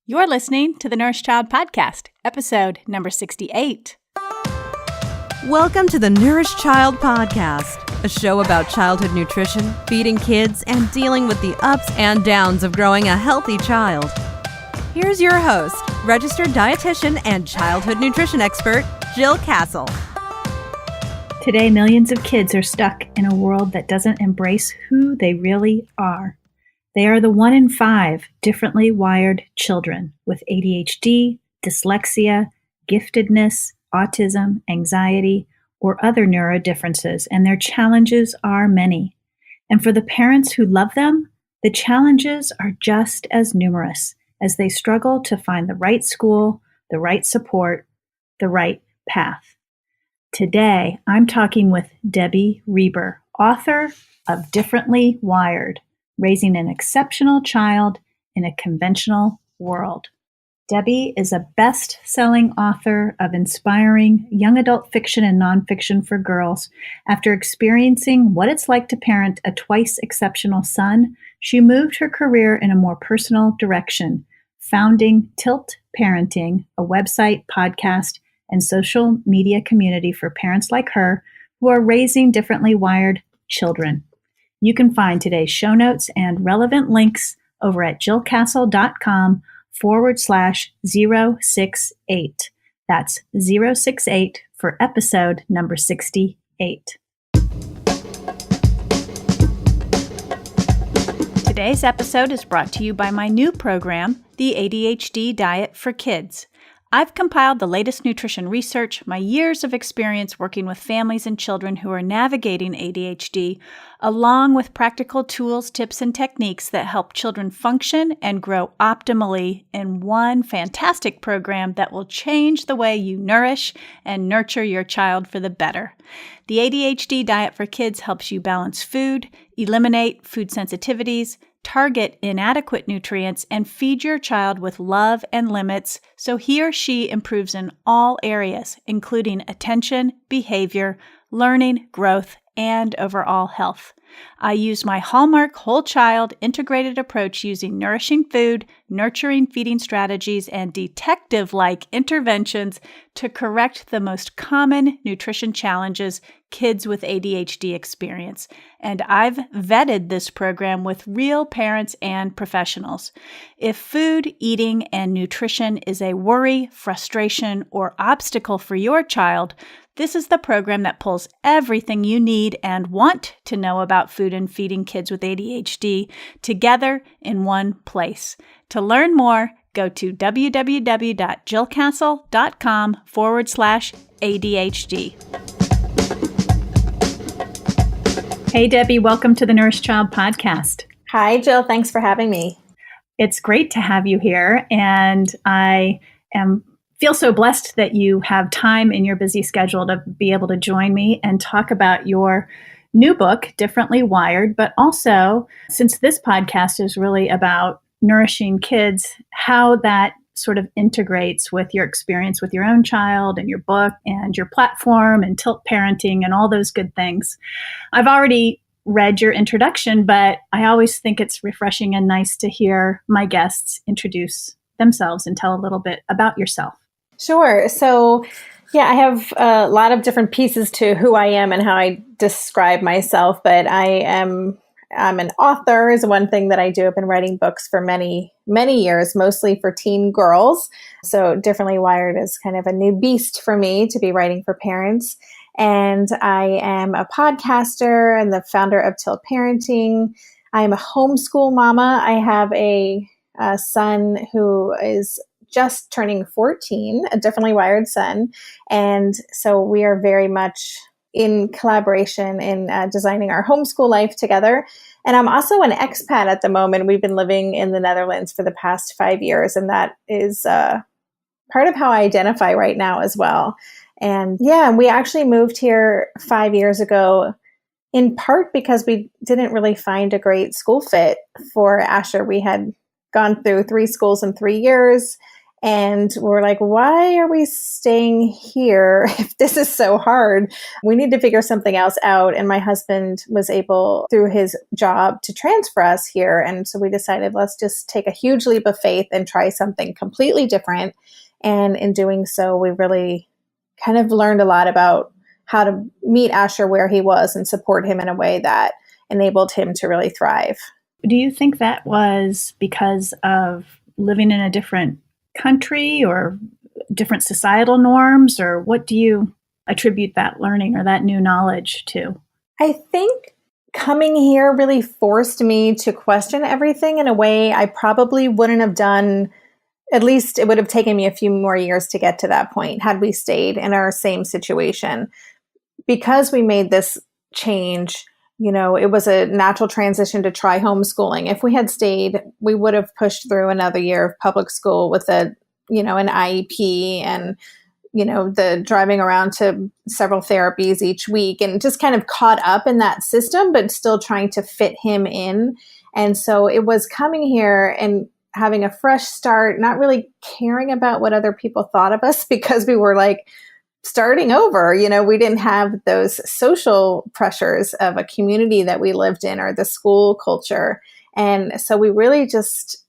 You're listening to the Nourished Child Podcast, episode number 68. Welcome to the Nourished Child Podcast, a show about childhood nutrition, feeding kids, and dealing with the ups and downs of growing a healthy child. Here's your host, registered dietitian and childhood nutrition expert, Jill Castle. Today, millions of kids are stuck in a world that doesn't embrace who they really are. They are the 1 in 5 differently wired children with ADHD, dyslexia, giftedness, autism, anxiety, or other neurodifferences, and their challenges are many. And for the parents who love them, the challenges are just as numerous as they struggle to find the right school, the right support, the right path. Today, I'm talking with Debbie Reber, author of Differently Wired: Raising an Exceptional Child in a Conventional World. Debbie is a best-selling author of inspiring young adult fiction and nonfiction for girls. After experiencing what it's like to parent a twice exceptional son, she moved her career in a more personal direction, founding Tilt Parenting, a website, podcast, and social media community for parents like her who are raising differently wired children. You can find today's show notes and relevant links over at jillcastle.com/068. That's 068 for episode number 68. Today's episode is brought to you by my new program, The ADHD Diet for Kids. I've compiled the latest nutrition research, my years of experience working with families and children who are navigating ADHD, along with practical tools, tips, and techniques that help children function and grow optimally in one fantastic program that will change the way you nourish and nurture your child for the better. The ADHD Diet for Kids helps you balance food, eliminate food sensitivities, target inadequate nutrients, and feed your child with love and limits so he or she improves in all areas, including attention, behavior, learning, growth, and overall health. I use my hallmark whole child integrated approach using nourishing food, nurturing feeding strategies, and detective-like interventions to correct the most common nutrition challenges kids with ADHD experience. And I've vetted this program with real parents and professionals. If food, eating, and nutrition is a worry, frustration, or obstacle for your child, this is the program that pulls everything you need and want to know about food and feeding kids with ADHD together in one place. To learn more, go to www.jillcastle.com/ADHD. Hey, Debbie, welcome to the Nourished Child Podcast. Hi, Jill. Thanks for having me. It's great to have you here, and I feel so blessed that you have time in your busy schedule to be able to join me and talk about your new book, Differently Wired, but also, since this podcast is really about nourishing kids, how that sort of integrates with your experience with your own child and your book and your platform and Tilt Parenting and all those good things. I've already read your introduction, but I always think it's refreshing and nice to hear my guests introduce themselves and tell a little bit about yourself. Sure. So, I have a lot of different pieces to who I am and how I describe myself, but I'm an author is one thing that I do. I've been writing books for many, many years, mostly for teen girls. So Differently Wired is kind of a new beast for me to be writing for parents. And I am a podcaster and the founder of Tilt Parenting. I'm a homeschool mama. I have a son who is just turning 14, a differently wired son. And so we are very much in collaboration in designing our homeschool life together. And I'm also an expat at the moment. We've been living in the Netherlands for the past 5 years, and that is part of how I identify right now as well. And we actually moved here 5 years ago, in part because we didn't really find a great school fit for Asher. We had gone through 3 schools in 3 years, And we're like, why are we staying here if this is so hard? We need to figure something else out. And my husband was able, through his job, to transfer us here. And so we decided, let's just take a huge leap of faith and try something completely different. And in doing so, we really kind of learned a lot about how to meet Asher where he was and support him in a way that enabled him to really thrive. Do you think that was because of living in a different country or different societal norms, or what do you attribute that learning or that new knowledge to? I think coming here really forced me to question everything in a way I probably wouldn't have done. At least it would have taken me a few more years to get to that point had we stayed in our same situation. Because we made this change, it was a natural transition to try homeschooling. If we had stayed, we would have pushed through another year of public school with an IEP and, the driving around to several therapies each week and just kind of caught up in that system, but still trying to fit him in. And so it was coming here and having a fresh start, not really caring about what other people thought of us because we were like, starting over. We didn't have those social pressures of a community that we lived in or the school culture. And so we really just,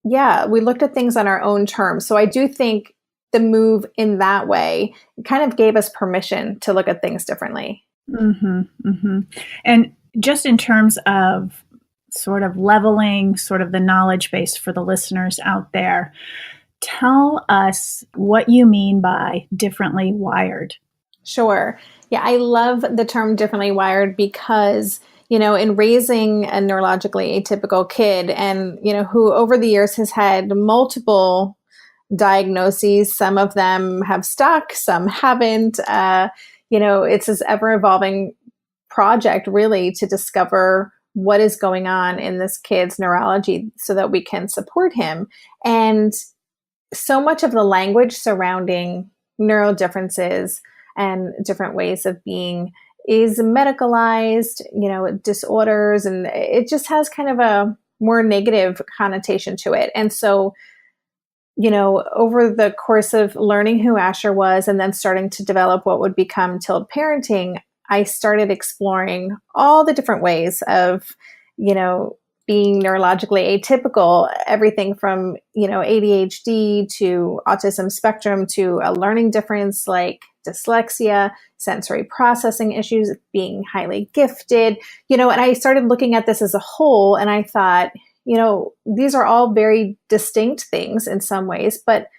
we looked at things on our own terms. So I do think the move in that way kind of gave us permission to look at things differently. Mm-hmm, mm-hmm. And just in terms of sort of leveling sort of the knowledge base for the listeners out there, tell us what you mean by differently wired. Sure. Yeah, I love the term differently wired because, in raising a neurologically atypical kid and, who over the years has had multiple diagnoses, some of them have stuck, some haven't, it's this ever evolving project really to discover what is going on in this kid's neurology so that we can support him. And so much of the language surrounding neural differences and different ways of being is medicalized, disorders, and it just has kind of a more negative connotation to it. And so, over the course of learning who Asher was and then starting to develop what would become Tilt Parenting, I started exploring all the different ways of, being neurologically atypical, everything from, ADHD to autism spectrum to a learning difference like dyslexia, sensory processing issues, being highly gifted, and I started looking at this as a whole and I thought, these are all very distinct things in some ways, but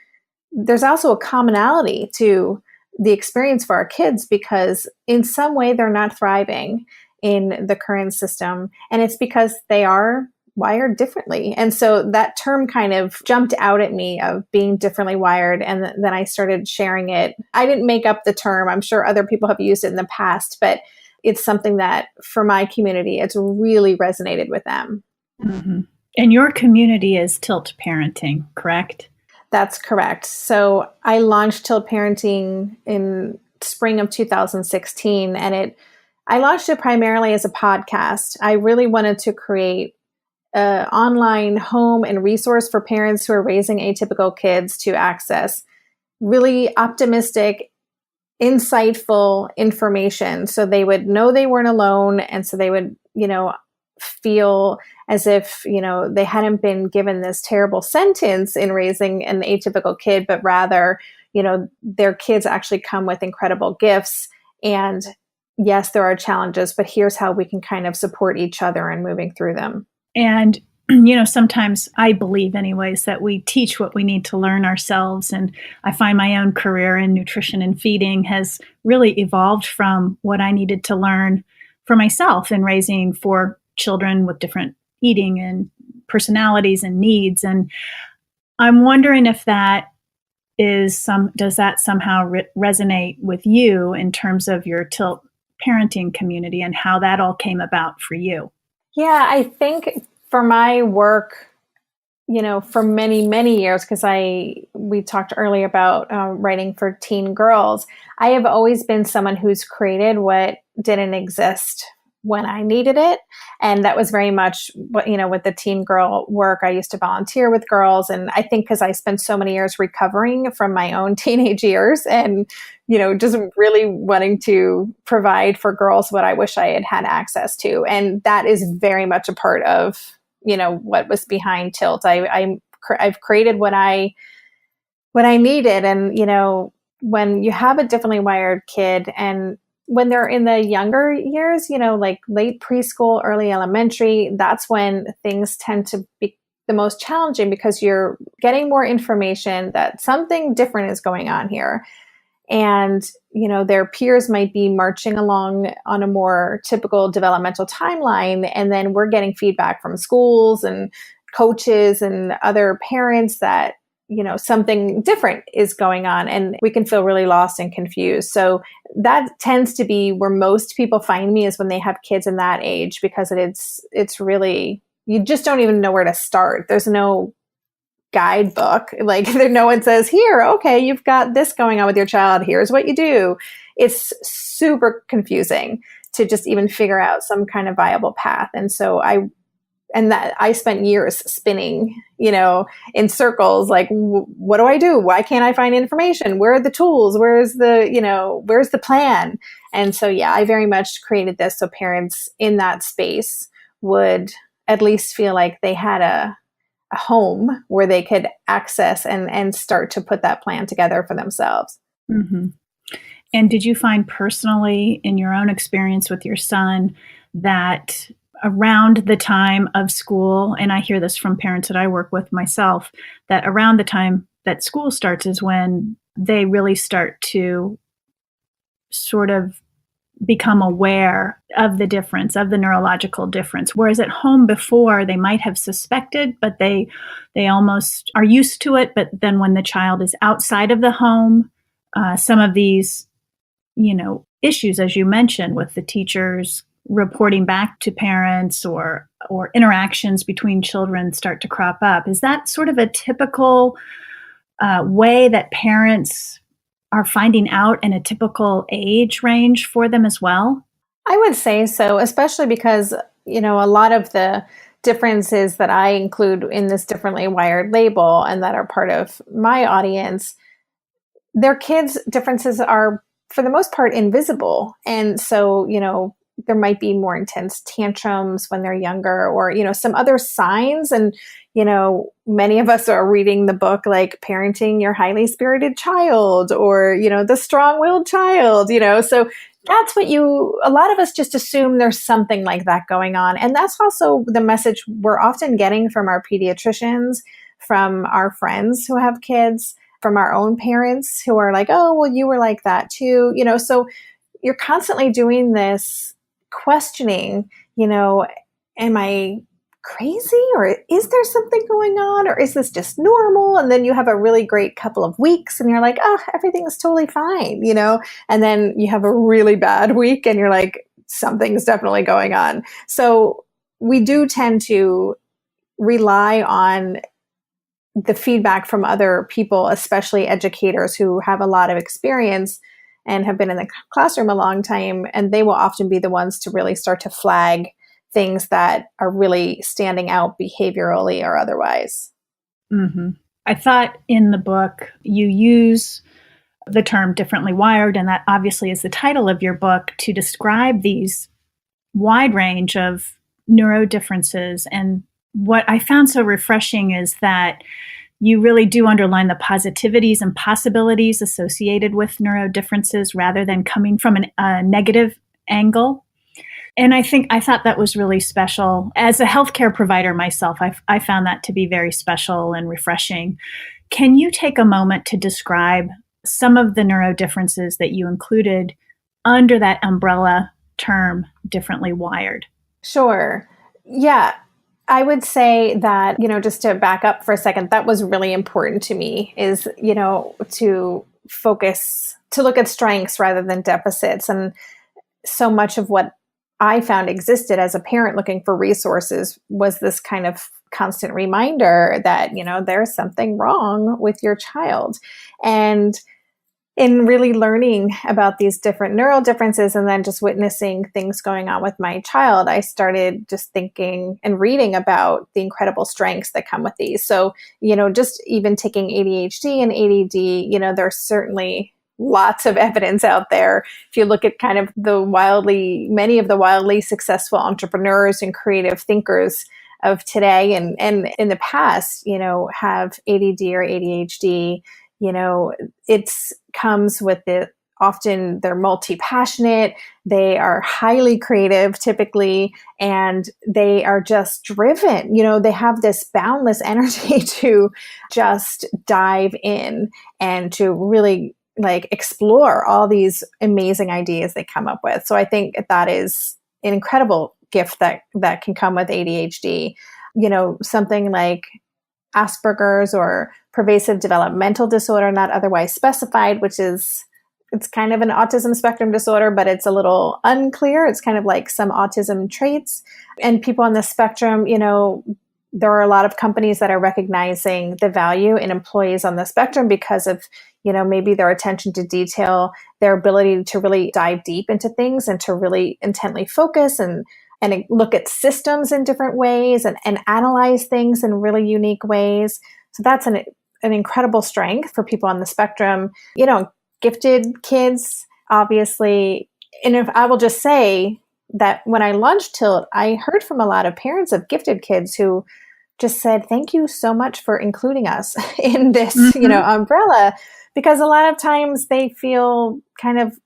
there's also a commonality to the experience for our kids because in some way they're not thriving in the current system. And it's because they are wired differently. And so that term kind of jumped out at me of being differently wired. And then I started sharing it. I didn't make up the term. I'm sure other people have used it in the past, but it's something that for my community, it's really resonated with them. Mm-hmm. And your community is Tilt Parenting, correct? That's correct. So I launched Tilt Parenting in spring of 2016, and I launched it primarily as a podcast. I really wanted to create an online home and resource for parents who are raising atypical kids to access really optimistic, insightful information so they would know they weren't alone. And so they would, feel as if, they hadn't been given this terrible sentence in raising an atypical kid, but rather, their kids actually come with incredible gifts. And yes, there are challenges, but here's how we can kind of support each other in moving through them. And, sometimes I believe anyways that we teach what we need to learn ourselves. And I find my own career in nutrition and feeding has really evolved from what I needed to learn for myself in raising 4 children with different eating and personalities and needs. And I'm wondering if that does that somehow resonate with you in terms of your Tilt Parenting community and how that all came about for you? Yeah, I think for my work, for many, many years, because we talked earlier about writing for teen girls, I have always been someone who's created what didn't exist when I needed it. And that was very much what, with the teen girl work, I used to volunteer with girls. And I think because I spent so many years recovering from my own teenage years and, just really wanting to provide for girls what I wish I had had access to. And that is very much a part of, what was behind Tilt. I've created what I needed. And, when you have a differently wired kid and when they're in the younger years, like late preschool, early elementary, that's when things tend to be the most challenging because you're getting more information that something different is going on here. And, their peers might be marching along on a more typical developmental timeline. And then we're getting feedback from schools and coaches and other parents that, something different is going on and we can feel really lost and confused. So that tends to be where most people find me is when they have kids in that age, because it's really, you just don't even know where to start. There's no guidebook. Like no one says, here, okay, you've got this going on with your child. Here's what you do. It's super confusing to just even figure out some kind of viable path. And so I spent years spinning, in circles, like, what do I do? Why can't I find information? Where are the tools? Where's the plan? And so, yeah, I very much created this so parents in that space would at least feel like they had a home where they could access and start to put that plan together for themselves. Mm-hmm. And did you find personally in your own experience with your son that around the time of school, and I hear this from parents that I work with myself, that around the time that school starts is when they really start to sort of become aware of the difference, of the neurological difference. Whereas at home before, they might have suspected, but they almost are used to it. But then when the child is outside of the home, some of these, issues, as you mentioned, with the teachers reporting back to parents or interactions between children start to crop up. Is that sort of a typical way that parents are finding out in a typical age range for them as well? I would say so, especially because, a lot of the differences that I include in this differently wired label and that are part of my audience, their kids' differences are, for the most part, invisible. And so, there might be more intense tantrums when they're younger or, some other signs. And, many of us are reading the book like Parenting Your Highly Spirited Child or, The Strong-Willed Child, so that's what a lot of us just assume there's something like that going on. And that's also the message we're often getting from our pediatricians, from our friends who have kids, from our own parents who are like, oh, well, you were like that too, so you're constantly doing this questioning, am I crazy or is there something going on or is this just normal? And then you have a really great couple of weeks and you're like, oh, everything's totally fine, and then you have a really bad week and you're like, something's definitely going on. So we do tend to rely on the feedback from other people, especially educators who have a lot of experience and have been in the classroom a long time, and they will often be the ones to really start to flag things that are really standing out behaviorally or otherwise. Mm-hmm. I thought in the book you use the term differently wired, and that obviously is the title of your book, to describe these wide range of neurodifferences. And what I found so refreshing is that you really do underline the positivities and possibilities associated with neurodifferences rather than coming from a negative angle. And I thought that was really special. As a healthcare provider myself, I found that to be very special and refreshing. Can you take a moment to describe some of the neurodifferences that you included under that umbrella term, differently wired? Sure. Yeah. I would say that, just to back up for a second, that was really important to me is, to focus, to look at strengths rather than deficits. And so much of what I found existed as a parent looking for resources was this kind of constant reminder that, there's something wrong with your child. And in really learning about these different neural differences and then just witnessing things going on with my child, I started just thinking and reading about the incredible strengths that come with these. So, just even taking ADHD and ADD, there's certainly lots of evidence out there. If you look at kind of many of the wildly successful entrepreneurs and creative thinkers of today and in the past, have ADD or ADHD, it comes with often they're multi-passionate, they are highly creative typically, and they are just driven. They have this boundless energy to just dive in and to really explore all these amazing ideas they come up with. So I think that is an incredible gift that can come with ADHD. Something like Asperger's or pervasive developmental disorder, not otherwise specified, it's kind of an autism spectrum disorder, but it's a little unclear. It's kind of like some autism traits. And people on the spectrum, there are a lot of companies that are recognizing the value in employees on the spectrum because of, maybe their attention to detail, their ability to really dive deep into things and to really intently focus and look at systems in different ways and analyze things in really unique ways. So that's an incredible strength for people on the spectrum. Gifted kids, obviously. And if I will just say that when I launched Tilt, I heard from a lot of parents of gifted kids who just said, thank you so much for including us in this, umbrella, because a lot of times they feel kind of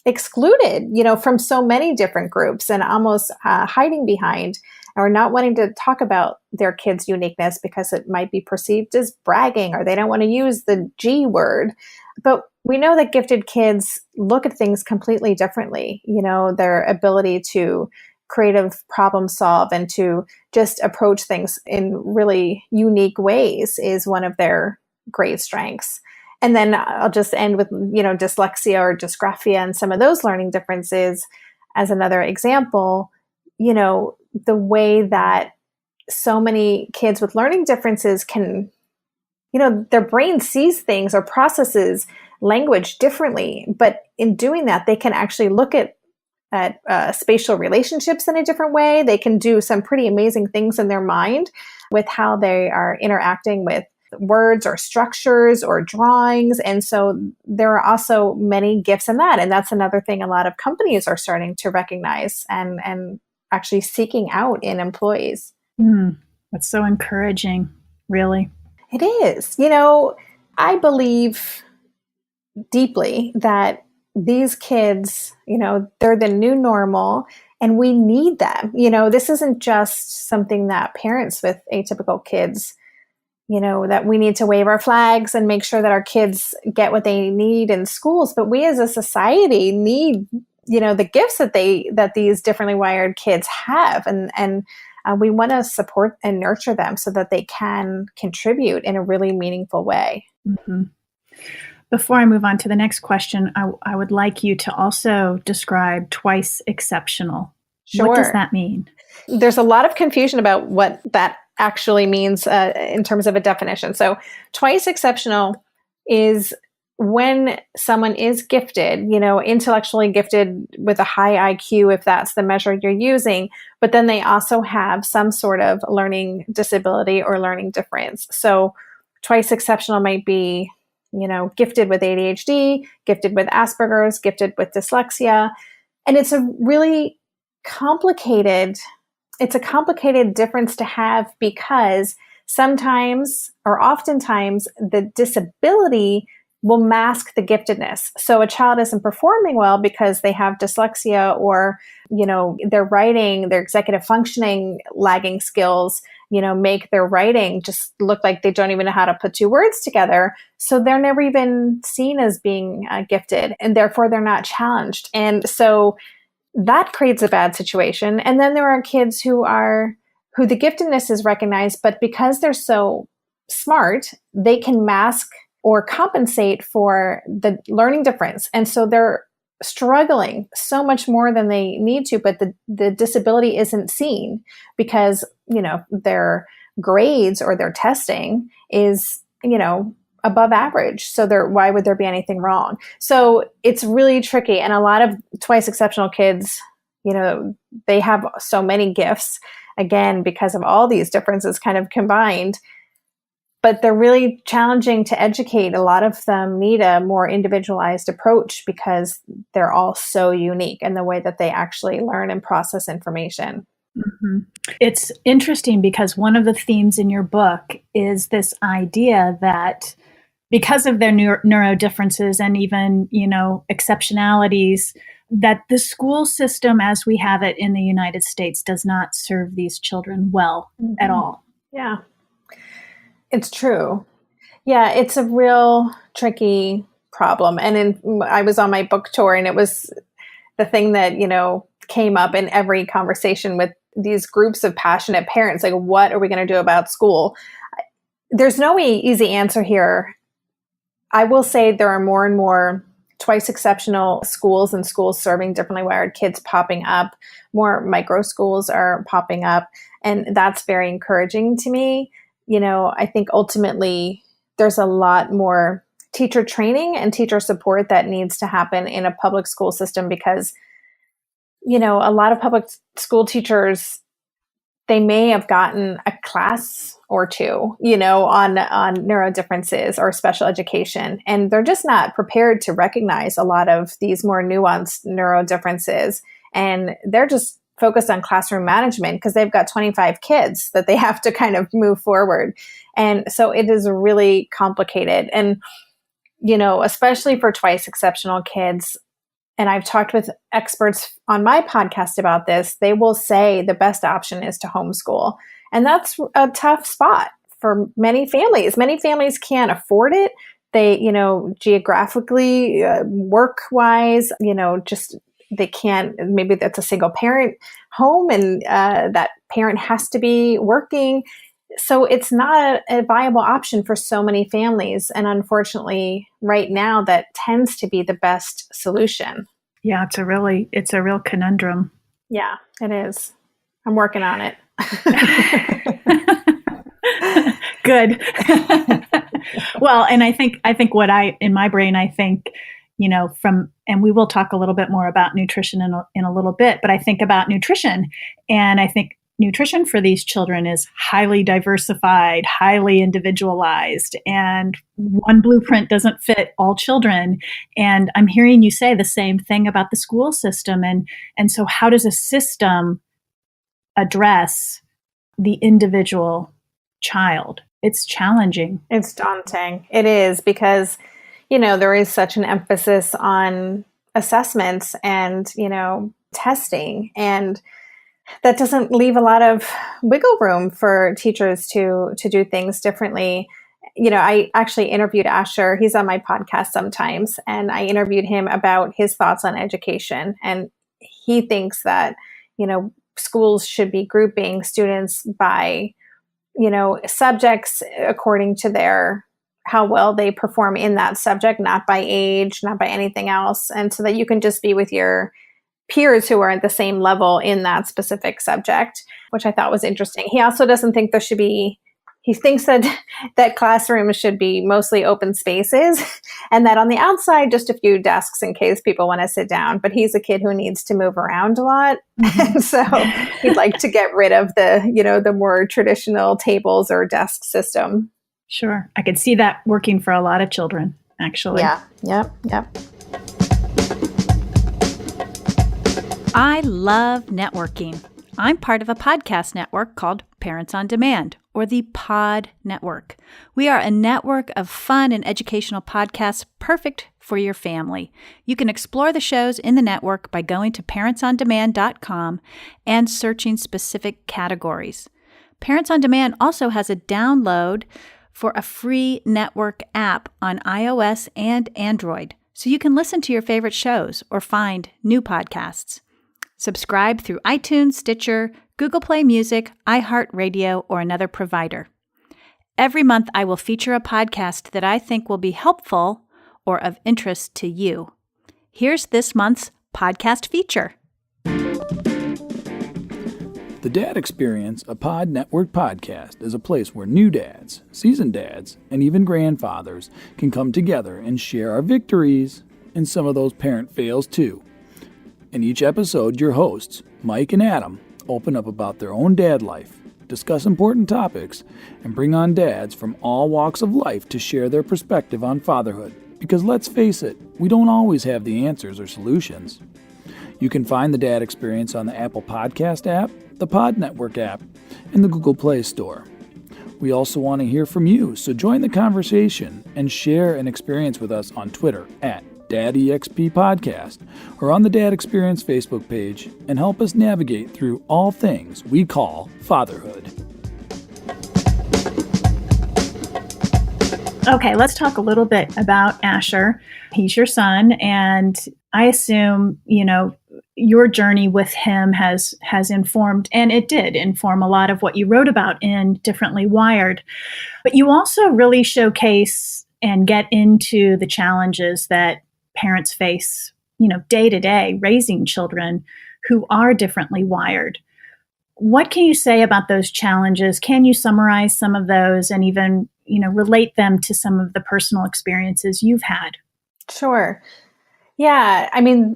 excluded, from so many different groups and almost hiding behind or not wanting to talk about their kids' uniqueness because it might be perceived as bragging or they don't want to use the G word. But we know that gifted kids look at things completely differently. Their ability to creative problem solve and to just approach things in really unique ways is one of their great strengths. And then I'll just end with, dyslexia or dysgraphia and some of those learning differences as another example. The way that so many kids with learning differences can, their brain sees things or processes language differently. But in doing that, they can actually look at spatial relationships in a different way. They can do some pretty amazing things in their mind with how they are interacting with words or structures or drawings. And so there are also many gifts in that. And that's another thing a lot of companies are starting to recognize and actually seeking out in employees. That's so encouraging, really. It is. I believe deeply that these kids, they're the new normal and we need them. This isn't just something that parents with atypical kids, that we need to wave our flags and make sure that our kids get what they need in schools. But we as a society need, the gifts that these differently wired kids have. And we want to support and nurture them so that they can contribute in a really meaningful way. Mm-hmm. Before I move on to the next question, I would like you to also describe twice exceptional. Sure. What does that mean? There's a lot of confusion about what that actually means in terms of a definition. So twice exceptional is when someone is gifted, intellectually gifted with a high IQ, if that's the measure you're using, but then they also have some sort of learning disability or learning difference. So twice exceptional might be, gifted with ADHD, gifted with Asperger's, gifted with dyslexia. And it's a really complicated difference to have because sometimes or oftentimes the disability will mask the giftedness. So a child isn't performing well because they have dyslexia or, their writing, their executive functioning lagging skills, make their writing just look like they don't even know how to put two words together. So they're never even seen as being gifted and therefore they're not challenged. And so that creates a bad situation. And then there are kids who the giftedness is recognized, but because they're so smart, they can mask or compensate for the learning difference. And so they're struggling so much more than they need to, but the disability isn't seen because, their grades or their testing is, above average. So why would there be anything wrong? So it's really tricky. And a lot of twice exceptional kids, they have so many gifts, again, because of all these differences kind of combined. But they're really challenging to educate. A lot of them need a more individualized approach because they're all so unique in the way that they actually learn and process information. Mm-hmm. It's interesting because one of the themes in your book is this idea that because of their neuro differences and even, exceptionalities, that the school system as we have it in the United States does not serve these children well at all. Yeah. It's true. Yeah, it's a real tricky problem. And I was on my book tour, and it was the thing that, came up in every conversation with these groups of passionate parents. Like, what are we going to do about school? There's no easy answer here. I will say there are more and more twice exceptional schools and schools serving differently wired kids popping up. More micro schools are popping up. And that's very encouraging to me. I think ultimately there's a lot more teacher training and teacher support that needs to happen in a public school system because, a lot of public school teachers, they may have gotten a class or two, on neuro differences or special education, and they're just not prepared to recognize a lot of these more nuanced neuro differences. And they're just focused on classroom management because they've got 25 kids that they have to kind of move forward. And so it is really complicated. And, especially for twice exceptional kids, and I've talked with experts on my podcast about this, they will say the best option is to homeschool. And that's a tough spot for many families. Many families can't afford it. They, geographically, work-wise, just they can't, maybe that's a single parent home and that parent has to be working. So it's not a viable option for so many families. And unfortunately, right now, that tends to be the best solution. Yeah, it's a real conundrum. Yeah, it is. I'm working on it. Good. Well, and I think what in my brain, and we will talk a little bit more about nutrition in a little bit, but I think about nutrition, and I think nutrition for these children is highly diversified, highly individualized, and one blueprint doesn't fit all children. And I'm hearing you say the same thing about the school system. And so how does a system address the individual child? It's challenging. It's daunting. It is because, there is such an emphasis on assessments and, testing, and that doesn't leave a lot of wiggle room for teachers to do things differently. I actually interviewed Asher. He's on my podcast sometimes, and I interviewed him about his thoughts on education. And he thinks that, schools should be grouping students by, subjects according to how well they perform in that subject, not by age, not by anything else. And so that you can just be with your peers who are at the same level in that specific subject, which I thought was interesting. He also doesn't think he thinks that classrooms should be mostly open spaces and that on the outside, just a few desks in case people want to sit down. But he's a kid who needs to move around a lot. And so he'd like to get rid of the more traditional tables or desk system. Sure. I could see that working for a lot of children, actually. Yeah. Yep. I love networking. I'm part of a podcast network called Parents on Demand, or the Pod Network. We are a network of fun and educational podcasts perfect for your family. You can explore the shows in the network by going to parentsondemand.com and searching specific categories. Parents on Demand also has a download for a free network app on iOS and Android, so you can listen to your favorite shows or find new podcasts. Subscribe through iTunes, Stitcher, Google Play Music, iHeartRadio, or another provider. Every month, I will feature a podcast that I think will be helpful or of interest to you. Here's this month's podcast feature. The Dad Experience, a Pod Network podcast, is a place where new dads, seasoned dads, and even grandfathers can come together and share our victories and some of those parent fails too. In each episode, your hosts, Mike and Adam, open up about their own dad life, discuss important topics, and bring on dads from all walks of life to share their perspective on fatherhood. Because let's face it, we don't always have the answers or solutions. You can find the Dad Experience on the Apple Podcast app, the Pod Network app, and the Google Play Store. We also want to hear from you, so join the conversation and share an experience with us on Twitter at DadEXP Podcast or on the Dad Experience Facebook page, and help us navigate through all things we call fatherhood. Okay, let's talk a little bit about Asher. He's your son, and I assume, your journey with him has informed, and it did inform a lot of what you wrote about in Differently Wired. But you also really showcase and get into the challenges that parents face, day to day, raising children who are differently wired. What can you say about those challenges? Can you summarize some of those and even, relate them to some of the personal experiences you've had? Sure. Yeah,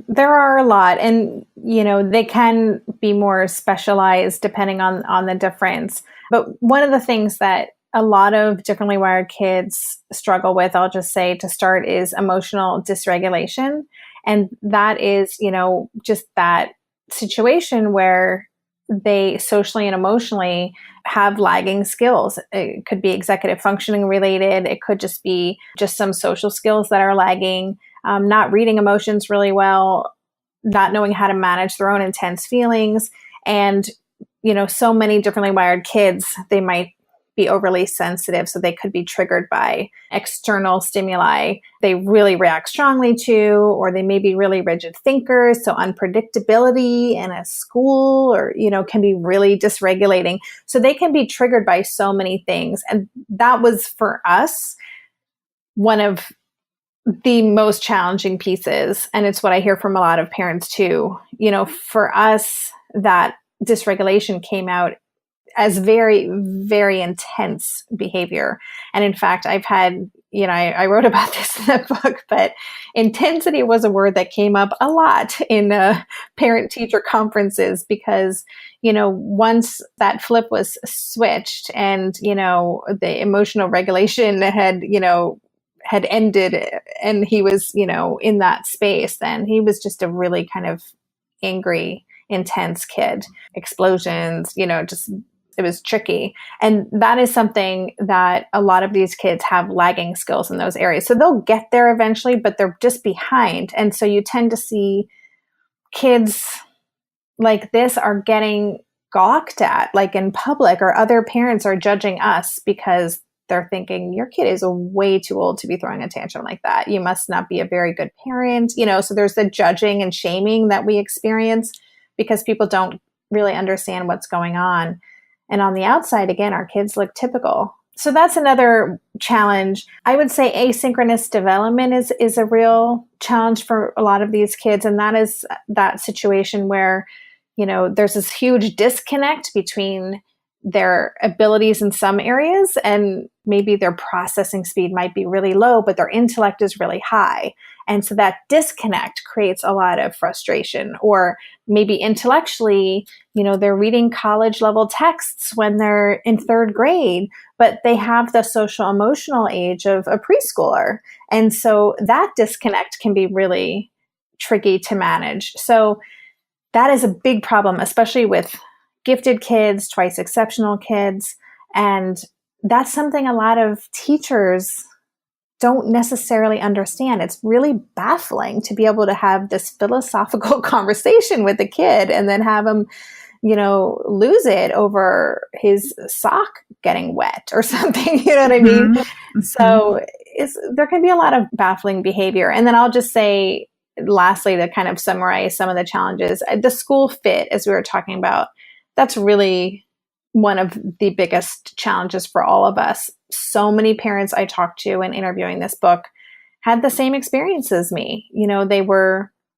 there are a lot, and they can be more specialized depending on the difference. But one of the things that a lot of differently wired kids struggle with, I'll just say to start, is emotional dysregulation. And that is, just that situation where they socially and emotionally have lagging skills. It could be executive functioning related. It could just be some social skills that are lagging, not reading emotions really well, not knowing how to manage their own intense feelings. And, so many differently wired kids, they might be overly sensitive. So they could be triggered by external stimuli they really react strongly to, or they may be really rigid thinkers. So unpredictability in a school or, can be really dysregulating. So they can be triggered by so many things. And that was for us one of the most challenging pieces. And it's what I hear from a lot of parents too. For us, that dysregulation came out as very, very intense behavior. And in fact, I've had, I wrote about this in the book, but intensity was a word that came up a lot in parent-teacher conferences because, once that flip was switched and, the emotional regulation had ended and he was, in that space, then he was just a really kind of angry, intense kid. Explosions, it was tricky. And that is something that a lot of these kids have lagging skills in those areas. So they'll get there eventually, but they're just behind. And so you tend to see kids like this are getting gawked at, like in public, or other parents are judging us because they're thinking, your kid is way too old to be throwing a tantrum like that. You must not be a very good parent. So there's the judging and shaming that we experience because people don't really understand what's going on. And on the outside, again, our kids look typical. So that's another challenge. I would say asynchronous development is a real challenge for a lot of these kids. And that is that situation where, there's this huge disconnect between their abilities in some areas and maybe their processing speed might be really low, but their intellect is really high. And so that disconnect creates a lot of frustration. Or maybe intellectually, they're reading college level texts when they're in third grade, but they have the social emotional age of a preschooler. And so that disconnect can be really tricky to manage. So that is a big problem, especially with gifted kids, twice exceptional kids. And that's something a lot of teachers don't necessarily understand. It's really baffling to be able to have this philosophical conversation with a kid and then have him, lose it over his sock getting wet or something. You know what I mean? Mm-hmm. So there can be a lot of baffling behavior. And then I'll just say, lastly, to kind of summarize some of the challenges, the school fit, as we were talking about, that's really one of the biggest challenges for all of us. So many parents I talked to in interviewing this book had the same experience as me.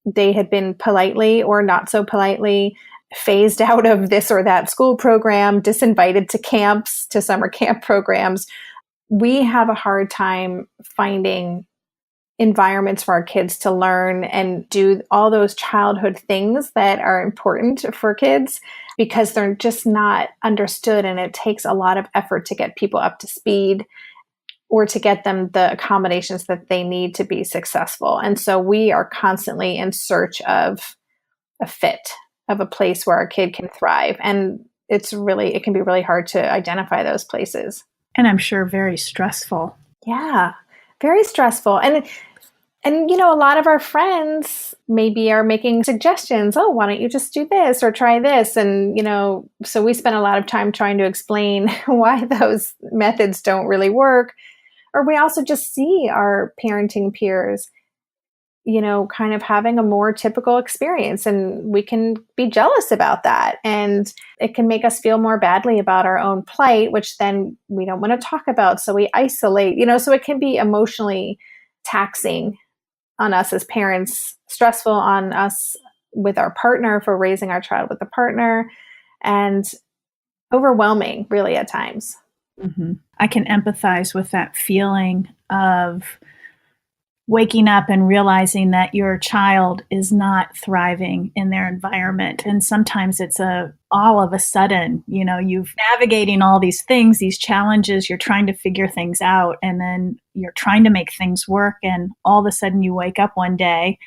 They had been politely or not so politely phased out of this or that school program, disinvited to camps, to summer camp programs. We have a hard time finding environments for our kids to learn and do all those childhood things that are important for kids because they're just not understood. And it takes a lot of effort to get people up to speed or to get them the accommodations that they need to be successful. And so we are constantly in search of a fit, of a place where our kid can thrive. And it can be really hard to identify those places. And I'm sure very stressful. Yeah, very stressful. And a lot of our friends maybe are making suggestions. Oh, why don't you just do this or try this? And, so we spend a lot of time trying to explain why those methods don't really work. Or we also just see our parenting peers, kind of having a more typical experience, and we can be jealous about that. And it can make us feel more badly about our own plight, which then we don't want to talk about. So we isolate, so it can be emotionally taxing on us as parents, stressful on us with our partner for raising our child with a partner, and overwhelming really at times. Mm-hmm. I can empathize with that feeling of waking up and realizing that your child is not thriving in their environment. And sometimes it's all of a sudden, you're navigating all these things, these challenges, you're trying to figure things out, and then you're trying to make things work. And all of a sudden you wake up one day,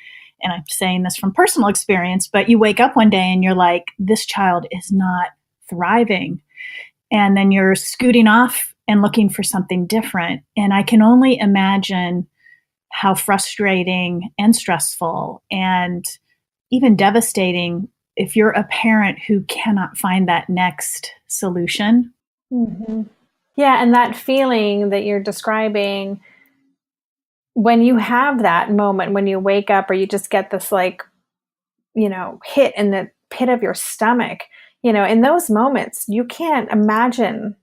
and I'm saying this from personal experience, but you wake up one day and you're like, this child is not thriving. And then you're scooting off and looking for something different. And I can only imagine how frustrating and stressful and even devastating if you're a parent who cannot find that next solution. Mm-hmm. Yeah, and that feeling that you're describing, when you have that moment, when you wake up or you just get this hit in the pit of your stomach, in those moments, you can't imagine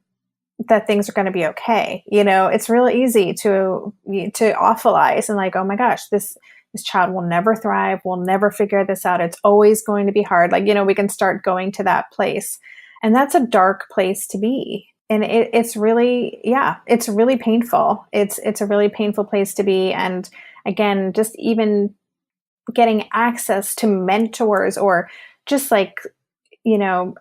that things are going to be okay. It's really easy to awfulize and like, oh my gosh, this child will never thrive. We'll never figure this out. It's always going to be hard. We can start going to that place, and that's a dark place to be. And it's really painful. It's a really painful place to be. And again, just even getting access to mentors or just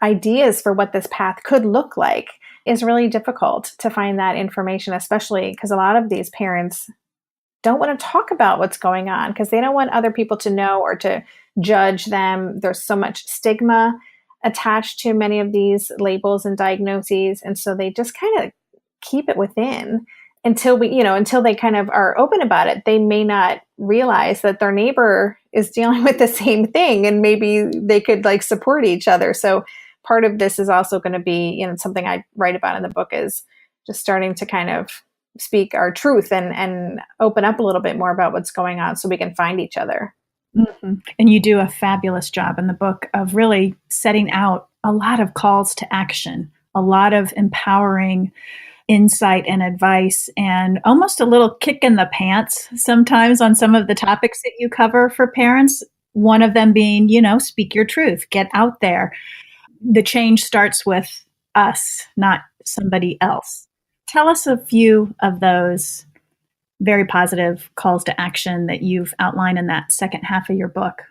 ideas for what this path could look like is really difficult to find that information, especially because a lot of these parents don't want to talk about what's going on because they don't want other people to know or to judge them. There's so much stigma attached to many of these labels and diagnoses. And so they just kind of keep it within until they kind of are open about it. They may not realize that their neighbor is dealing with the same thing, and maybe they could support each other. So part of this is also going to be, something I write about in the book is just starting to kind of speak our truth and open up a little bit more about what's going on so we can find each other. Mm-hmm. And you do a fabulous job in the book of really setting out a lot of calls to action, a lot of empowering insight and advice, and almost a little kick in the pants sometimes on some of the topics that you cover for parents. One of them being, speak your truth, get out there. The change starts with us, not somebody else. Tell us a few of those very positive calls to action that you've outlined in that second half of your book.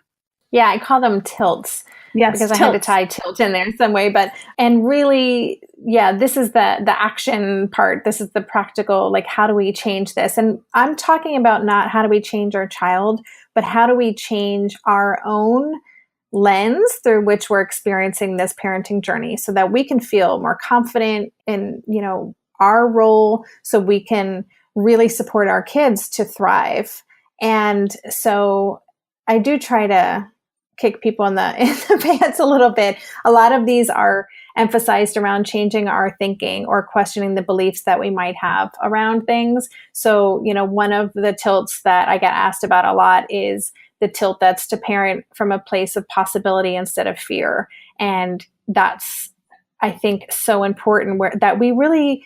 Yeah, I call them tilts. Yes, because I had to tie tilt in there in some way. And really, this is the action part. This is the practical, how do we change this? And I'm talking about not how do we change our child, but how do we change our own lens through which we're experiencing this parenting journey so that we can feel more confident in, our role, so we can really support our kids to thrive. And so I do try to kick people in the pants a little bit. A lot of these are emphasized around changing our thinking or questioning the beliefs that we might have around things. So, one of the tilts that I get asked about a lot is the tilt that's to parent from a place of possibility instead of fear. And that's, I think, so important that we really,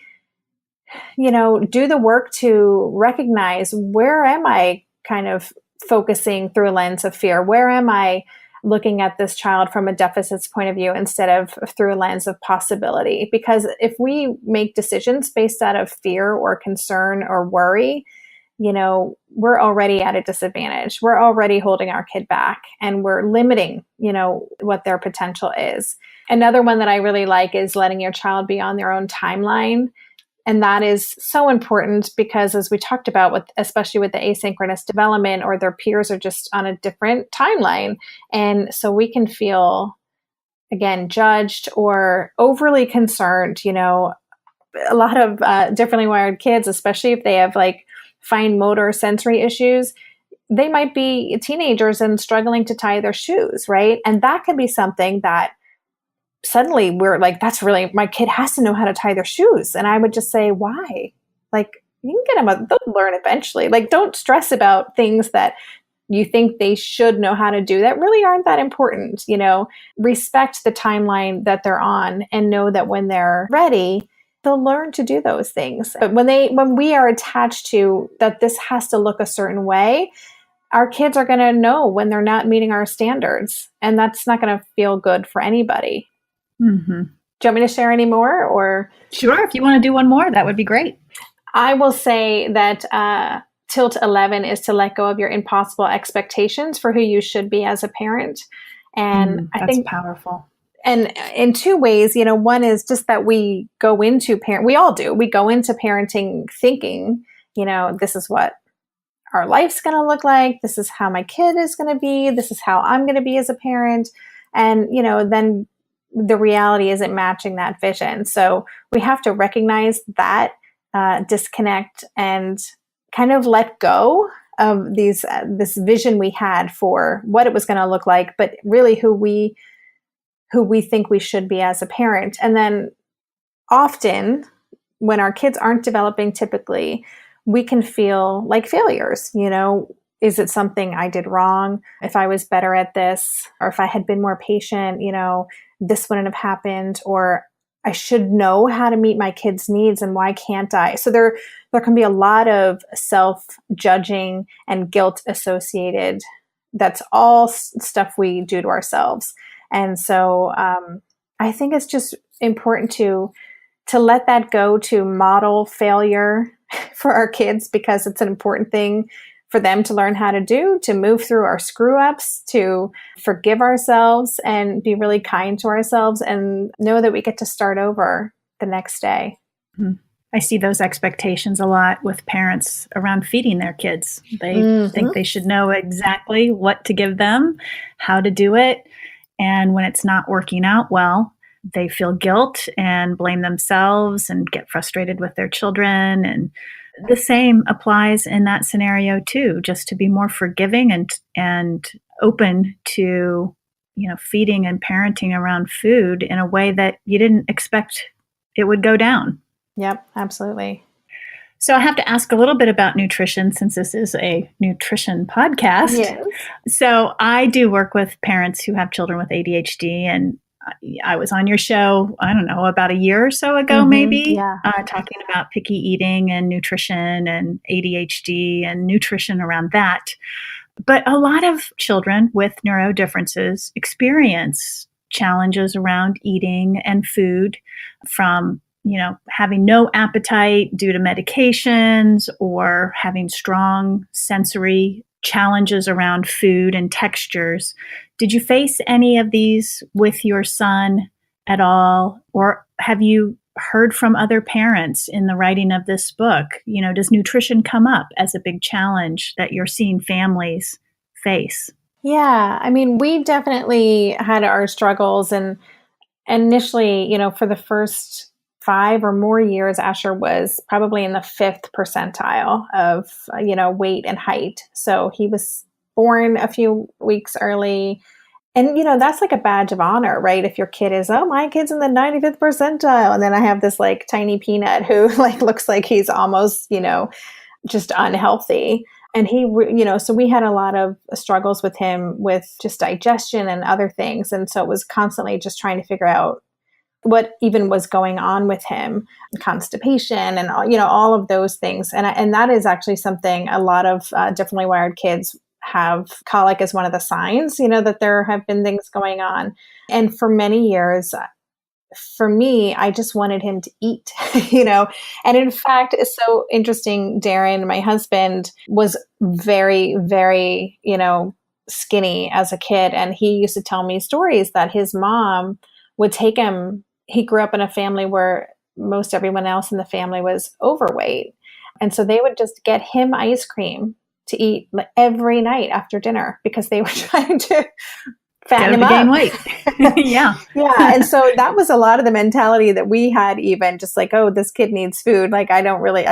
do the work to recognize, where am I kind of focusing through a lens of fear? Where am I looking at this child from a deficit's point of view instead of through a lens of possibility. Because if we make decisions based out of fear or concern or worry, we're already at a disadvantage. We're already holding our kid back, and we're limiting, what their potential is. Another one that I really like is letting your child be on their own timeline. And that is so important because, as we talked about, especially with the asynchronous development, or their peers are just on a different timeline. And so we can feel, again, judged or overly concerned. A lot of differently wired kids, especially if they have like fine motor sensory issues, they might be teenagers and struggling to tie their shoes, right? And that can be something that suddenly we're like, that's really, my kid has to know how to tie their shoes. And I would just say, why? Like, you can get them, they'll learn eventually. Like, don't stress about things that you think they should know how to do that really aren't that important. Respect the timeline that they're on and know that when they're ready, they'll learn to do those things. But when we are attached to that, this has to look a certain way, our kids are going to know when they're not meeting our standards, and that's not going to feel good for anybody. Mm-hmm. Do you want me to share any more, or? Sure. If you want to do one more, that would be great. I will say that tilt 11 is to let go of your impossible expectations for who you should be as a parent. And I think powerful. And in two ways, one is just that we go into we all do. We go into parenting thinking, this is what our life's going to look like. This is how my kid is going to be. This is how I'm going to be as a parent. And, then the reality isn't matching that vision. So we have to recognize that disconnect and kind of let go of this vision we had for what it was going to look like, but really who we think we should be as a parent. And then often when our kids aren't developing typically, we can feel like failures. Is it something I did wrong? If I was better at this, or if I had been more patient, this wouldn't have happened, or I should know how to meet my kids' needs, and why can't I? So there can be a lot of self-judging and guilt associated. That's all stuff we do to ourselves. And so I think it's just important to let that go, to model failure for our kids, because it's an important thing for them to learn how to do, to move through our screw ups, to forgive ourselves and be really kind to ourselves, and know that we get to start over the next day. Mm-hmm. I see those expectations a lot with parents around feeding their kids. They think they should know exactly what to give them, how to do it. And when it's not working out well, they feel guilt and blame themselves and get frustrated with their children. And the same applies in that scenario too, just to be more forgiving and open to, feeding and parenting around food in a way that you didn't expect it would go down. Yep, absolutely. So I have to ask a little bit about nutrition, since this is a nutrition podcast. Yes. So I do work with parents who have children with ADHD, and I was on your show, I don't know, about a year or so ago, maybe, talking about picky eating and nutrition and ADHD and nutrition around that. But a lot of children with neuro differences experience challenges around eating and food, from having no appetite due to medications, or having strong sensory challenges around food and textures. Did you face any of these with your son at all? Or have you heard from other parents in the writing of this book? Does nutrition come up as a big challenge that you're seeing families face? Yeah, I mean, we definitely had our struggles. And initially, for the first 5 or more years, Asher was probably in the 5th percentile of, weight and height. So he was born a few weeks early. And, that's like a badge of honor, right? If your kid is, my kid's in the 95th percentile. And then I have this like tiny peanut who looks like he's almost, just unhealthy. And he, so we had a lot of struggles with him with just digestion and other things. And so it was constantly just trying to figure out what even was going on with him, constipation and all of those things. And that is actually something a lot of differently wired kids have colic as one of the signs, that there have been things going on. And for many years, for me, I just wanted him to eat, and in fact, it's so interesting. Darren, my husband, was very, very, skinny as a kid. And he used to tell me stories that his mom would take him. He grew up in a family where most everyone else in the family was overweight. And so they would just get him ice cream to eat every night after dinner because they were trying to fatten him up. Gain weight. Yeah. Yeah. And so that was a lot of the mentality that we had, even just like, oh, this kid needs food. Like, I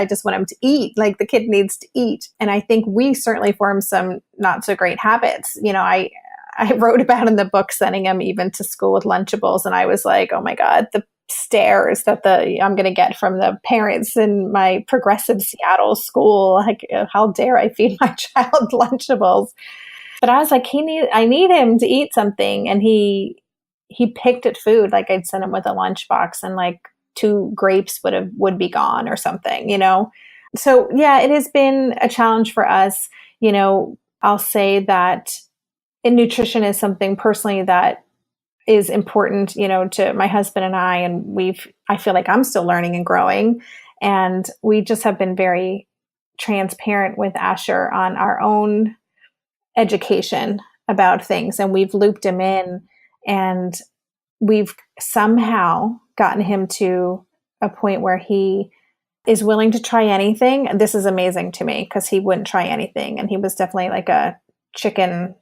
just want him to eat. Like, the kid needs to eat. And I think we certainly formed some not so great habits. I wrote about in the book sending him even to school with Lunchables. And I was like, oh my God, the stares that I'm going to get from the parents in my progressive Seattle school. Like, how dare I feed my child Lunchables? But I was like, I need him to eat something. And he picked at food. Like, I'd send him with a lunchbox and like 2 grapes would be gone or something, So yeah, it has been a challenge for us. I'll say that nutrition is something personally that is important, to my husband and I. And I feel like I'm still learning and growing. And we just have been very transparent with Asher on our own education about things. And we've looped him in, and we've somehow gotten him to a point where he is willing to try anything. This is amazing to me because he wouldn't try anything. And he was definitely like a chicken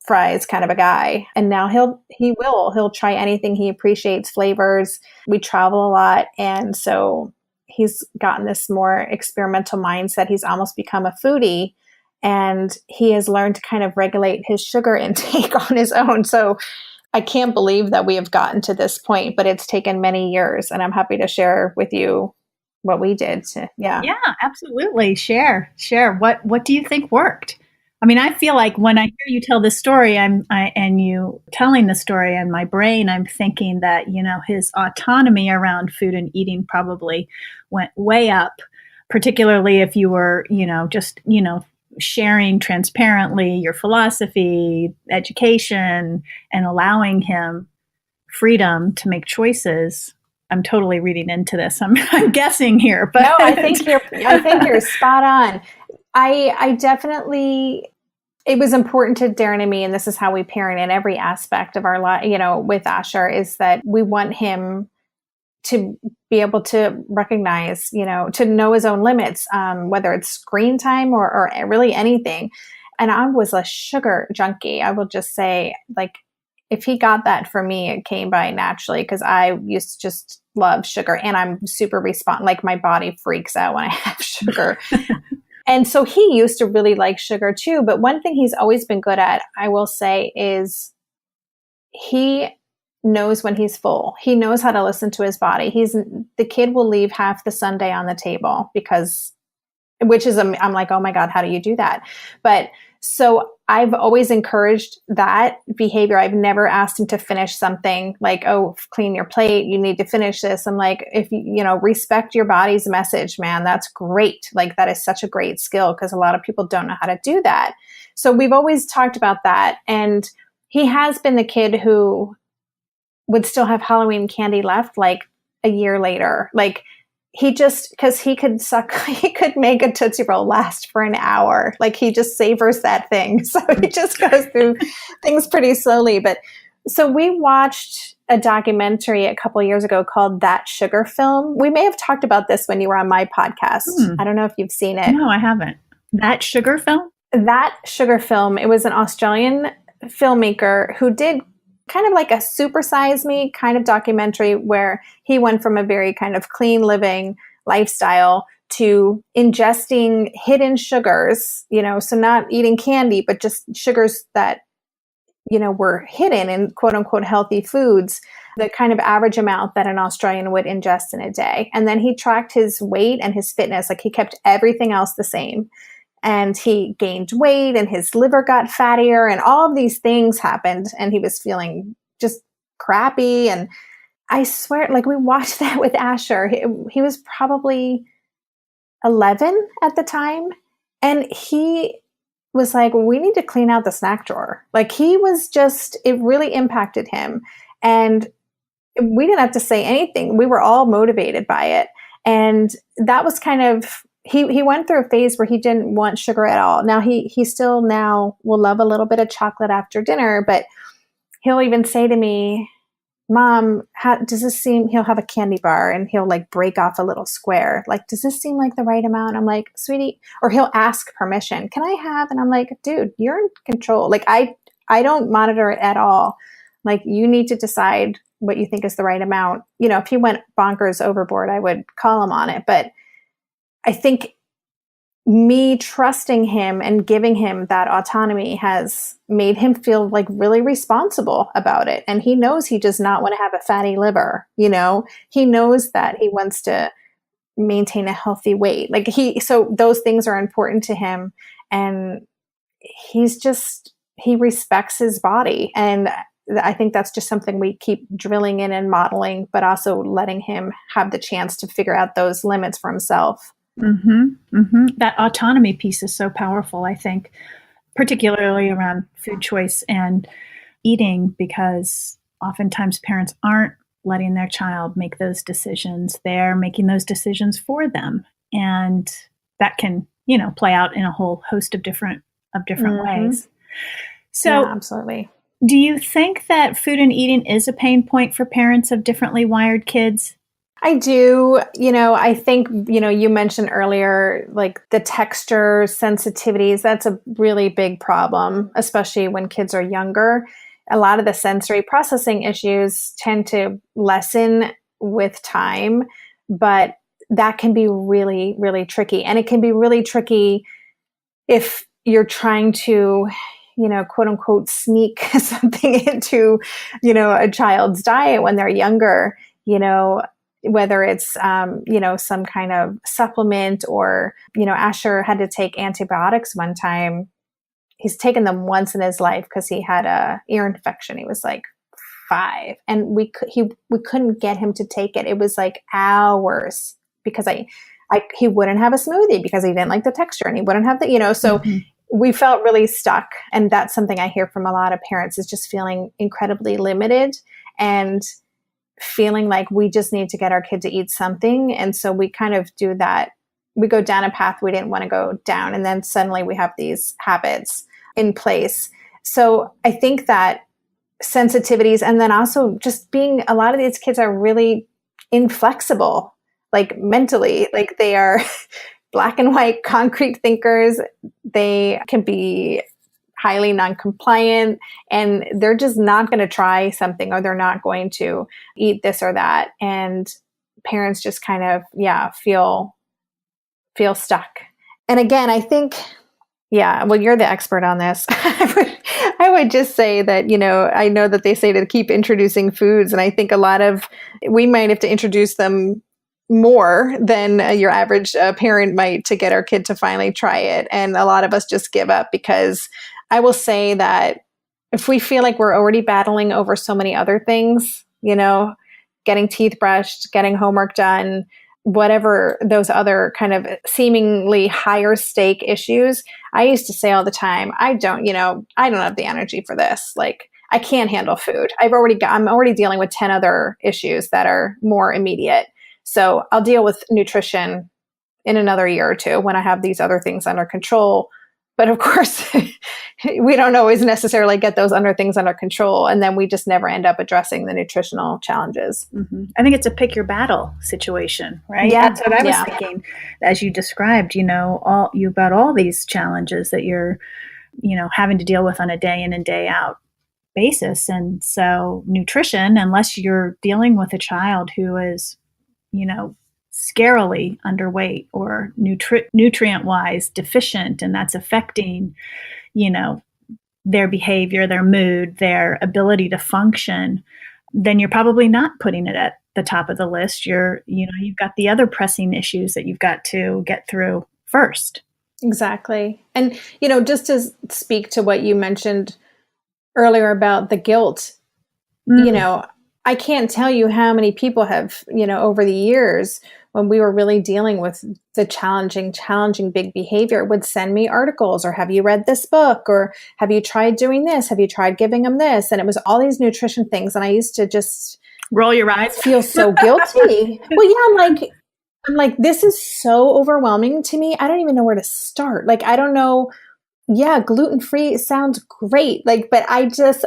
fries kind of a guy. And now he'll try anything. He appreciates flavors. We travel a lot. And so he's gotten this more experimental mindset. He's almost become a foodie, and he has learned to kind of regulate his sugar intake on his own. So I can't believe that we have gotten to this point, but it's taken many years, and I'm happy to share with you what we did. Yeah, absolutely. Share. What do you think worked? I mean, I feel like when I hear you tell this story, and you telling the story in my brain, I'm thinking that, his autonomy around food and eating probably went way up, particularly if you were, just, sharing transparently your philosophy, education, and allowing him freedom to make choices. I'm totally reading into this. I'm guessing here, but no, I think you're spot on. I definitely, it was important to Darren and me, and this is how we parent in every aspect of our life, with Asher, is that we want him to be able to recognize, to know his own limits, whether it's screen time or really anything. And I was a sugar junkie. I will just say, like, if he got that from me, it came by naturally, because I used to just love sugar, and I'm super like my body freaks out when I have sugar. And so he used to really like sugar too. But one thing he's always been good at, I will say, is he knows when he's full. He knows how to listen to his body. The kid will leave half the sundae on the table I'm like, oh my God, how do you do that? But so I've always encouraged that behavior. I've never asked him to finish something like, oh, clean your plate, you need to finish this. I'm like, if respect your body's message, man, that's great. Like, that is such a great skill, because a lot of people don't know how to do that. So we've always talked about that. And he has been the kid who would still have Halloween candy left like a year later. Like, because he could make a Tootsie Roll last for an hour. Like, he just savors that thing. So he just goes through things pretty slowly. But so we watched a documentary a couple of years ago called That Sugar Film. We may have talked about this when you were on my podcast. I don't know if you've seen it. No, I haven't. That Sugar Film? That Sugar Film. It was an Australian filmmaker who did kind of like a Super Size Me kind of documentary, where he went from a very kind of clean living lifestyle to ingesting hidden sugars, so not eating candy, but just sugars that, were hidden in quote unquote healthy foods, the kind of average amount that an Australian would ingest in a day. And then he tracked his weight and his fitness. Like, he kept everything else the same. And he gained weight, and his liver got fattier, and all of these things happened, and he was feeling just crappy. And I swear, like, we watched that with Asher. He was probably 11 at the time, and he was like, we need to clean out the snack drawer. Like he was just, it really impacted him. And we didn't have to say anything. We were all motivated by it. And that was kind of, he went through a phase where he didn't want sugar at all. Now he still now will love a little bit of chocolate after dinner, but he'll even say to me, Mom, does this seem, he'll have a candy bar and he'll like break off a little square. Like, does this seem like the right amount? I'm like, sweetie, or he'll ask permission. Can I have? And I'm like, dude, you're in control. Like I don't monitor it at all. Like you need to decide what you think is the right amount. You know, if he went bonkers overboard, I would call him on it. But I think me trusting him and giving him that autonomy has made him feel like really responsible about it. And he knows he does not want to have a fatty liver. You know, he knows that he wants to maintain a healthy weight. Like so those things are important to him. And he respects his body. And I think that's just something we keep drilling in and modeling, but also letting him have the chance to figure out those limits for himself. Mm-hmm, mm-hmm. That autonomy piece is so powerful, I think, particularly around food choice and eating, because oftentimes parents aren't letting their child make those decisions. They're making those decisions for them. And that can, play out in a whole host of different ways. So yeah, absolutely. Do you think that food and eating is a pain point for parents of differently wired kids? I do. I think, you mentioned earlier, like the texture sensitivities, that's a really big problem, especially when kids are younger. A lot of the sensory processing issues tend to lessen with time, but that can be really, really tricky. And it can be really tricky if you're trying to, quote unquote, sneak something into, a child's diet when they're younger, whether it's, some kind of supplement or, Asher had to take antibiotics one time. He's taken them once in his life because he had a ear infection. He was like 5 and we couldn't get him to take it. It was like hours because he wouldn't have a smoothie because he didn't like the texture and he wouldn't have the, so we felt really stuck. And that's something I hear from a lot of parents is just feeling incredibly limited and feeling like we just need to get our kid to eat something. And so we kind of do that. We go down a path we didn't want to go down. And then suddenly we have these habits in place. So I think that sensitivities, and then also just being, a lot of these kids are really inflexible, like mentally, like they are black and white concrete thinkers. They can be highly non-compliant and they're just not going to try something, or they're not going to eat this or that. And parents just kind of, feel stuck. And again, I think, well, you're the expert on this. I would just say that, I know that they say to keep introducing foods. And I think we might have to introduce them more than your average parent might to get our kid to finally try it. And a lot of us just give up, because I will say that if we feel like we're already battling over so many other things, getting teeth brushed, getting homework done, whatever those other kind of seemingly higher stake issues, I used to say all the time, I don't have the energy for this. Like, I can't handle food. I'm already dealing with 10 other issues that are more immediate. So I'll deal with nutrition in another year or two when I have these other things under control. But of course, we don't always necessarily get those other things under control. And then we just never end up addressing the nutritional challenges. Mm-hmm. I think it's a pick your battle situation, right? Yeah. That's what I was thinking as you described, you've got all these challenges that you're, having to deal with on a day in and day out basis. And so nutrition, unless you're dealing with a child who is, scarily underweight or nutrient-wise deficient, and that's affecting, their behavior, their mood, their ability to function, then you're probably not putting it at the top of the list. You've got the other pressing issues that you've got to get through first. Exactly. And, just to speak to what you mentioned earlier about the guilt, I can't tell you how many people have, over the years, when we were really dealing with the challenging big behavior, would send me articles or have you read this book or have you tried doing this? Have you tried giving them this? And it was all these nutrition things. And I used to just roll your eyes, feel so guilty. Well, yeah, I'm like, this is so overwhelming to me. I don't even know where to start. Like, I don't know. Yeah, gluten-free sounds great. Like, but I just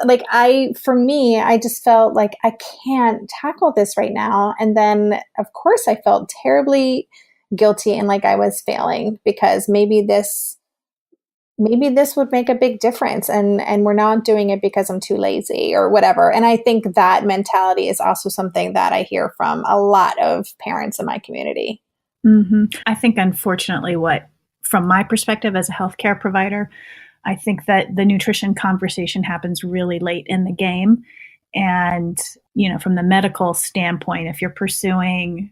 for me, I just felt like I can't tackle this right now. And then of course I felt terribly guilty and like I was failing because maybe this would make a big difference and we're not doing it because I'm too lazy or whatever. And I think that mentality is also something that I hear from a lot of parents in my community. Mm-hmm. I think unfortunately from my perspective as a healthcare provider, I think that the nutrition conversation happens really late in the game. And, from the medical standpoint, if you're pursuing,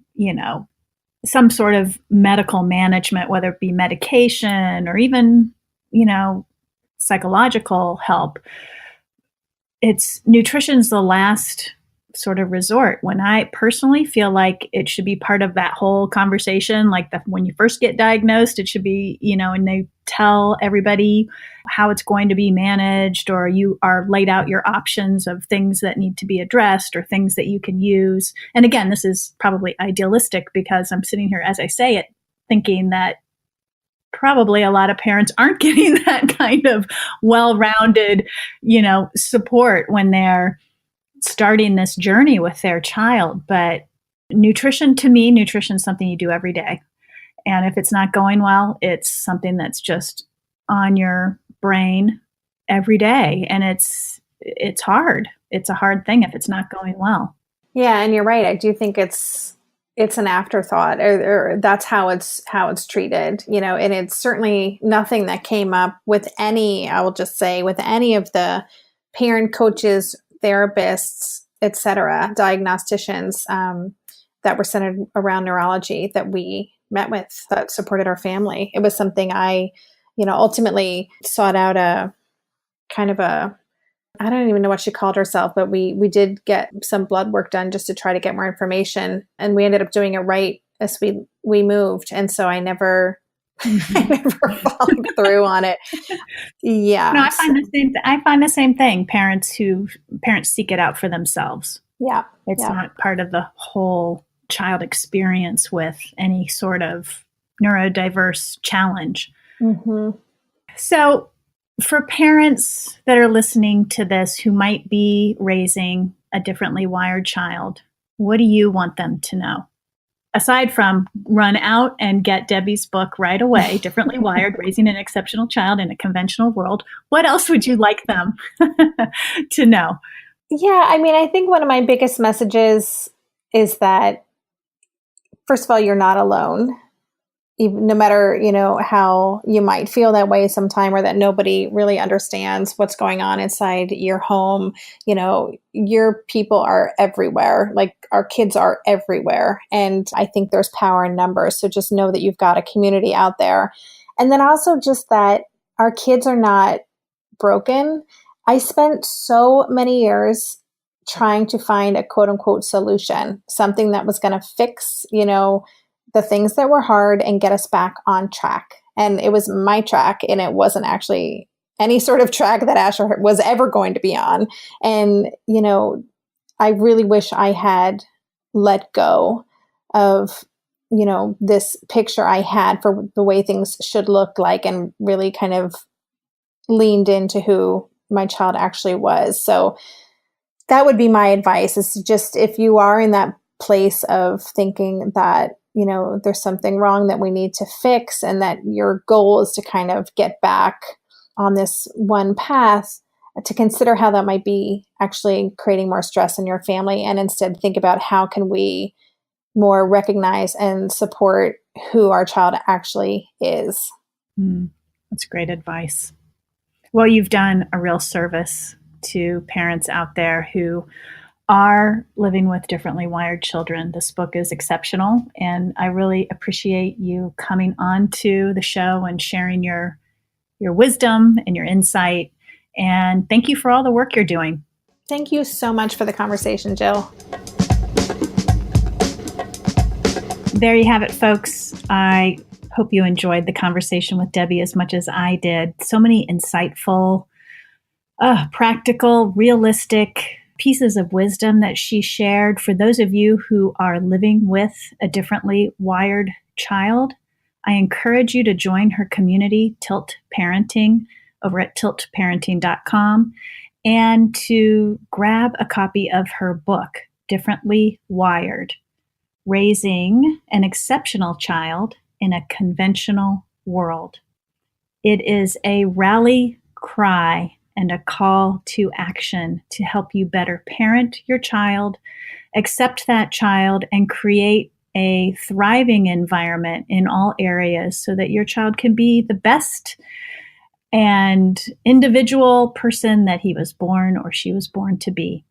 some sort of medical management, whether it be medication or even, psychological help, nutrition's the last sort of resort. When I personally feel like it should be part of that whole conversation, like when you first get diagnosed, it should be, and they tell everybody how it's going to be managed, or you are laid out your options of things that need to be addressed or things that you can use. And again, this is probably idealistic because I'm sitting here as I say it, thinking that probably a lot of parents aren't getting that kind of well-rounded, support when they're starting this journey with their child. But nutrition is something you do every day. And if it's not going well, it's something that's just on your brain every day. And it's hard. It's a hard thing if it's not going well. Yeah. And you're right. I do think it's an afterthought or that's how it's treated, and it's certainly nothing that came up with any of the parent coaches, therapists, etc., diagnosticians that were centered around neurology that we met with that supported our family. It was something I, ultimately sought out a kind of I don't even know what she called herself, but we did get some blood work done just to try to get more information. And we ended up doing it right as we moved. And so I never followed through on it. Yeah. No, I find the same thing. Parents seek it out for themselves. Yeah. It's not part of the whole child experience with any sort of neurodiverse challenge. Mm-hmm. So for parents that are listening to this who might be raising a differently wired child, what do you want them to know? Aside from run out and get Debbie's book right away, Differently Wired, Raising an Exceptional Child in a Conventional World, what else would you like them to know? Yeah, I think one of my biggest messages is that, first of all, you're not alone. No matter, how you might feel that way sometime or that nobody really understands what's going on inside your home, your people are everywhere. Like our kids are everywhere. And I think there's power in numbers. So just know that you've got a community out there. And then also just that our kids are not broken. I spent so many years trying to find a quote unquote solution, something that was going to fix, the things that were hard and get us back on track. And it was my track, and it wasn't actually any sort of track that Asher was ever going to be on. And, I really wish I had let go of, this picture I had for the way things should look like and really kind of leaned into who my child actually was. So that would be my advice, is just if you are in that place of thinking that, there's something wrong that we need to fix and that your goal is to kind of get back on this one path, to consider how that might be actually creating more stress in your family, and instead think about how can we more recognize and support who our child actually is. That's great advice. Well, you've done a real service to parents out there who are living with differently wired children. This book is exceptional, and I really appreciate you coming on to the show and sharing your wisdom and your insight. And thank you for all the work you're doing. Thank you so much for the conversation, Jill. There you have it, folks. I hope you enjoyed the conversation with Debbie as much as I did. So many insightful, practical, realistic pieces of wisdom that she shared. For those of you who are living with a differently wired child, I encourage you to join her community, Tilt Parenting, over at tiltparenting.com, and to grab a copy of her book, Differently Wired: Raising an Exceptional Child in a Conventional World. It is a rally cry and a call to action to help you better parent your child, accept that child, and create a thriving environment in all areas so that your child can be the best and individual person that he was born or she was born to be.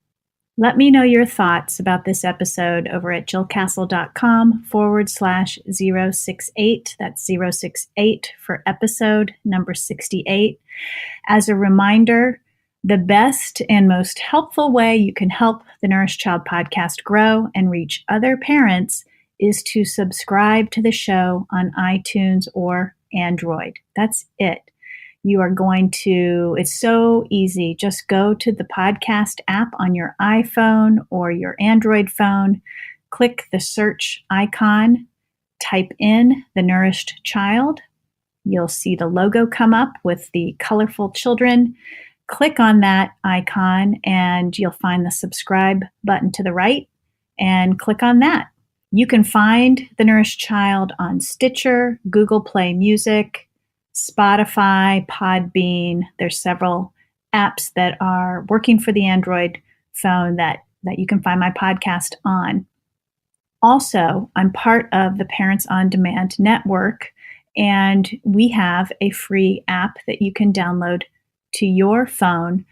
Let me know your thoughts about this episode over at jillcastle.com/068. That's 068 for episode number 68. As a reminder, the best and most helpful way you can help the Nourished Child podcast grow and reach other parents is to subscribe to the show on iTunes or Android. That's it. You are going to, it's so easy. Just go to the podcast app on your iPhone or your Android phone, click the search icon, type in The Nourished Child. You'll see the logo come up with the colorful children. Click on that icon and you'll find the subscribe button to the right and click on that. You can find The Nourished Child on Stitcher, Google Play Music, Spotify, Podbean. There's several apps that are working for the Android phone that you can find my podcast on. Also, I'm part of the Parents on Demand network, and we have a free app that you can download to your phone.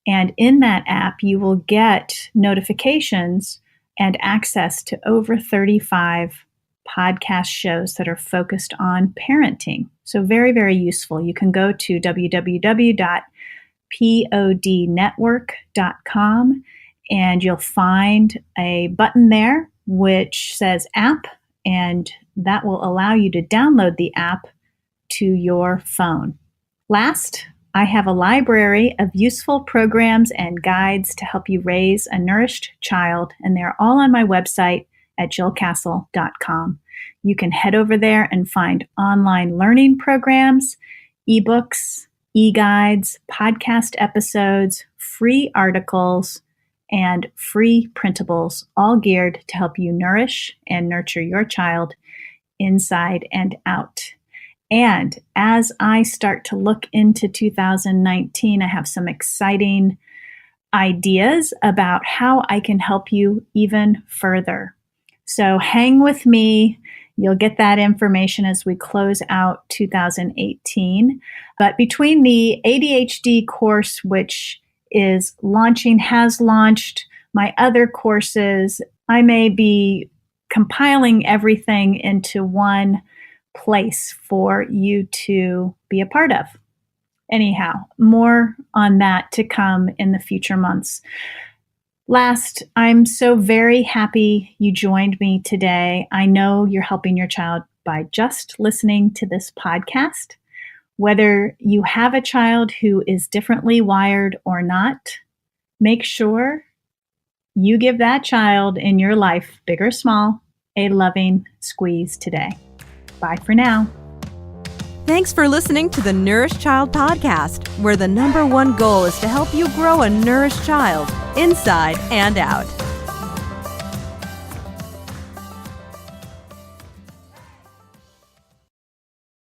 And in that app, you will get notifications and access to over 35 podcast shows that are focused on parenting. So very, very useful. You can go to www.podnetwork.com and you'll find a button there which says app, and that will allow you to download the app to your phone. Last, I have a library of useful programs and guides to help you raise a nourished child, and they're all on my website at jillcastle.com. You can head over there and find online learning programs, ebooks, e-guides, podcast episodes, free articles, and free printables, all geared to help you nourish and nurture your child inside and out. And as I start to look into 2019, I have some exciting ideas about how I can help you even further. So hang with me. You'll get that information as we close out 2018. But between the ADHD course, which has launched, my other courses, I may be compiling everything into one place for you to be a part of. Anyhow, more on that to come in the future months. Last, I'm so very happy you joined me today. I know you're helping your child by just listening to this podcast. Whether you have a child who is differently wired or not, make sure you give that child in your life, big or small, a loving squeeze today. Bye for now. Thanks for listening to the Nourished Child podcast, where the #1 goal is to help you grow a nourished child inside and out.